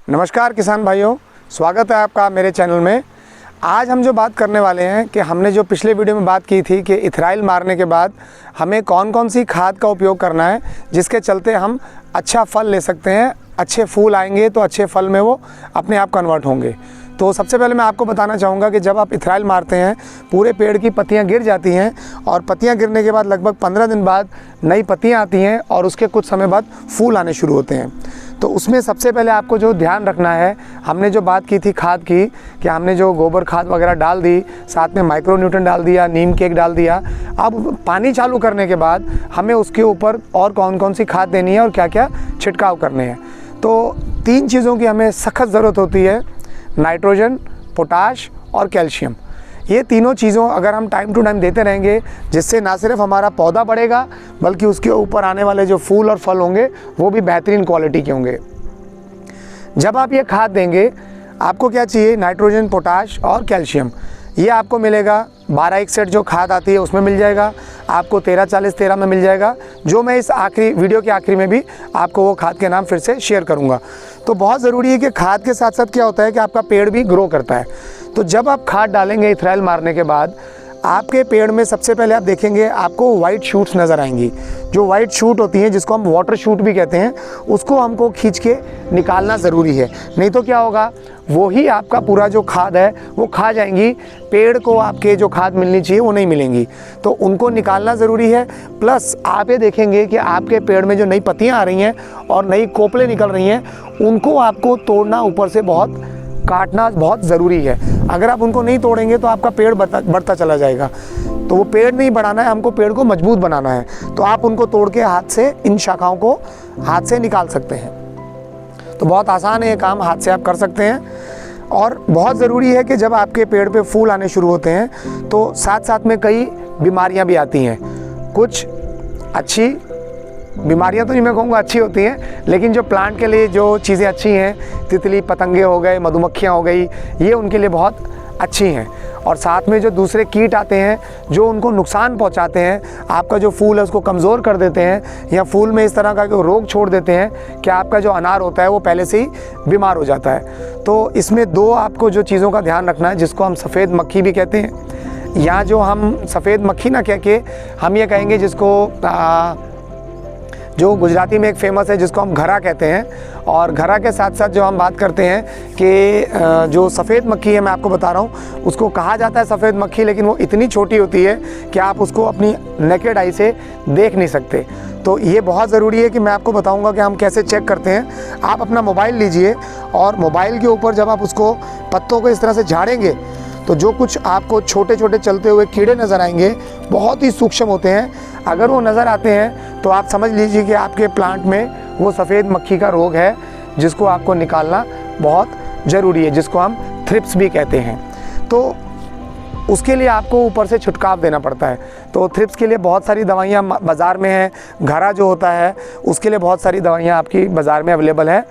नमस्कार किसान भाइयों, स्वागत है आपका मेरे चैनल में। आज हम जो बात करने वाले हैं कि हमने जो पिछले वीडियो में बात की थी कि इथराइल मारने के बाद हमें कौन कौन सी खाद का उपयोग करना है जिसके चलते हम अच्छा फल ले सकते हैं, अच्छे फूल आएंगे तो अच्छे फल में वो अपने आप कन्वर्ट होंगे। तो सबसे पहले मैं आपको बताना चाहूँगा कि जब आप इथराइल मारते हैं पूरे पेड़ की पत्तियाँ गिर जाती हैं और पत्तियाँ गिरने के बाद लगभग 15 दिन बाद नई पत्तियाँ आती हैं और उसके कुछ समय बाद फूल आने शुरू होते हैं। तो उसमें सबसे पहले आपको जो ध्यान रखना है, हमने जो बात की थी खाद की कि हमने जो गोबर खाद वगैरह डाल दी, साथ में माइक्रो न्यूट्रन डाल दिया, नीम केक डाल दिया। अब पानी चालू करने के बाद हमें उसके ऊपर और कौन कौन सी खाद देनी है और क्या क्या छिड़काव करने हैं। तो 3 चीज़ों की हमें सख्त ज़रूरत होती है, नाइट्रोजन, पोटाश और कैल्शियम। ये तीनों चीज़ों अगर हम टाइम टू टाइम देते रहेंगे, जिससे ना सिर्फ हमारा पौधा बढ़ेगा बल्कि उसके ऊपर आने वाले जो फूल और फल होंगे वो भी बेहतरीन क्वालिटी के होंगे। जब आप ये खाद देंगे, आपको क्या चाहिए, नाइट्रोजन, पोटाश और कैल्शियम। ये आपको मिलेगा 12-1 जो खाद आती है उसमें मिल जाएगा, आपको 13-40-13 में मिल जाएगा, जो मैं इस वीडियो के आखिरी में भी आपको वो खाद के नाम फिर से शेयर करूँगा। तो बहुत ज़रूरी है कि खाद के साथ साथ क्या होता है कि आपका पेड़ भी ग्रो करता है। तो जब आप खाद डालेंगे इथराइल मारने के बाद, आपके पेड़ में सबसे पहले आप देखेंगे आपको वाइट शूट्स नज़र आएंगी। जो वाइट शूट होती हैं, जिसको हम वाटर शूट भी कहते हैं, उसको हमको खींच के निकालना ज़रूरी है। नहीं तो क्या होगा, वो ही आपका पूरा जो खाद है वो खा जाएंगी, पेड़ को आपके जो खाद मिलनी चाहिए वो नहीं मिलेंगी। तो उनको निकालना ज़रूरी है। प्लस आप ये देखेंगे कि आपके पेड़ में जो नई पत्तियाँ आ रही हैं और नई कोपलें निकल रही हैं, उनको आपको तोड़ना, ऊपर से बहुत काटना बहुत ज़रूरी है। अगर आप उनको नहीं तोड़ेंगे तो आपका पेड़ बढ़ता चला जाएगा। तो वो पेड़ नहीं बढ़ाना है, हमको पेड़ को मजबूत बनाना है। तो आप उनको तोड़ के हाथ से इन शाखाओं को हाथ से निकाल सकते हैं। तो बहुत आसान है ये काम, हाथ से आप कर सकते हैं। और बहुत ज़रूरी है कि जब आपके पेड़ पे फूल आने शुरू होते हैं तो साथ साथ में कई बीमारियां भी आती हैं। कुछ अच्छी बीमारियां तो नहीं मैं कहूँगा अच्छी होती हैं, लेकिन जो प्लांट के लिए जो चीज़ें अच्छी हैं, तितली पतंगे हो गए, मधुमक्खियाँ हो गई, ये उनके लिए बहुत अच्छी हैं। और साथ में जो दूसरे कीट आते हैं जो उनको नुकसान पहुंचाते हैं, आपका जो फूल है उसको कमज़ोर कर देते हैं या फूल में इस तरह का रोग छोड़ देते हैं कि आपका जो अनार होता है वो पहले से ही बीमार हो जाता है। तो इसमें 2 आपको जो चीज़ों का ध्यान रखना है, जिसको हम सफ़ेद मक्खी भी कहते हैं, या जो हम सफ़ेद मक्खी ना कह के हम ये कहेंगे जिसको जो गुजराती में एक फ़ेमस है जिसको हम घरा कहते हैं। और घरा के साथ साथ जो हम बात करते हैं कि जो सफ़ेद मक्खी है, मैं आपको बता रहा हूँ, उसको कहा जाता है सफ़ेद मक्खी, लेकिन वो इतनी छोटी होती है कि आप उसको अपनी नेकेड आई से देख नहीं सकते। तो ये बहुत ज़रूरी है कि मैं आपको बताऊंगा कि हम कैसे चेक करते हैं। आप अपना मोबाइल लीजिए और मोबाइल के ऊपर जब आप उसको पत्तों को इस तरह से झाड़ेंगे तो जो कुछ आपको छोटे छोटे चलते हुए कीड़े नज़र आएंगे, बहुत ही सूक्ष्म होते हैं। अगर वो नज़र आते हैं तो आप समझ लीजिए कि आपके प्लांट में वो सफ़ेद मक्खी का रोग है, जिसको आपको निकालना बहुत ज़रूरी है, जिसको हम थ्रिप्स भी कहते हैं। तो उसके लिए आपको ऊपर से छिड़काव देना पड़ता है। तो थ्रिप्स के लिए बहुत सारी दवाइयाँ बाज़ार में हैं। घरा जो होता है उसके लिए बहुत सारी दवाइयाँ आपकी बाज़ार में अवेलेबल हैं।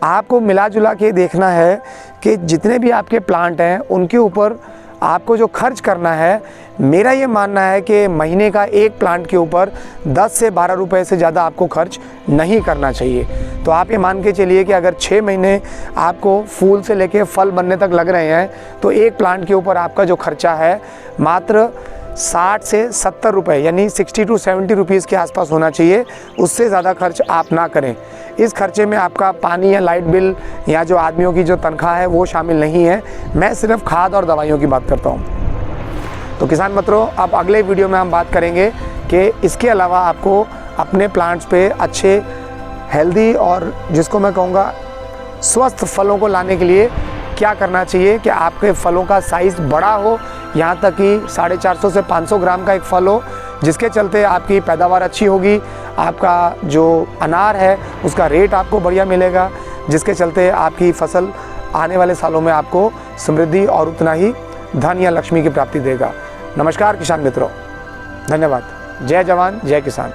आपको मिला जुला के देखना है कि जितने भी आपके प्लांट हैं उनके ऊपर आपको जो खर्च करना है, मेरा ये मानना है कि महीने का एक प्लांट के ऊपर 10 से 12 रुपए से ज़्यादा आपको खर्च नहीं करना चाहिए। तो आप ये मान के चलिए कि अगर 6 महीने आपको फूल से लेके फल बनने तक लग रहे हैं तो एक प्लांट के ऊपर आपका जो खर्चा है मात्र 60 से 70 रुपये, यानी 60 to 70 रुपीज़ के आसपास होना चाहिए। उससे ज़्यादा खर्च आप ना करें। इस खर्चे में आपका पानी या लाइट बिल या जो आदमियों की जो तनख्वाह है वो शामिल नहीं है। मैं सिर्फ खाद और दवाइयों की बात करता हूँ। तो किसान मित्रों, अब अगले वीडियो में हम बात करेंगे कि इसके अलावा आपको अपने प्लांट्स पे अच्छे हेल्दी और जिसको मैं कहूँगा स्वस्थ फलों को लाने के लिए क्या करना चाहिए कि आपके फलों का साइज़ बड़ा हो, यहाँ तक कि 450 से 500 ग्राम का एक फल हो, जिसके चलते आपकी पैदावार अच्छी होगी, आपका जो अनार है उसका रेट आपको बढ़िया मिलेगा, जिसके चलते आपकी फसल आने वाले सालों में आपको समृद्धि और उतना ही धन या लक्ष्मी की प्राप्ति देगा। नमस्कार किसान मित्रों, धन्यवाद। जय जवान जय किसान।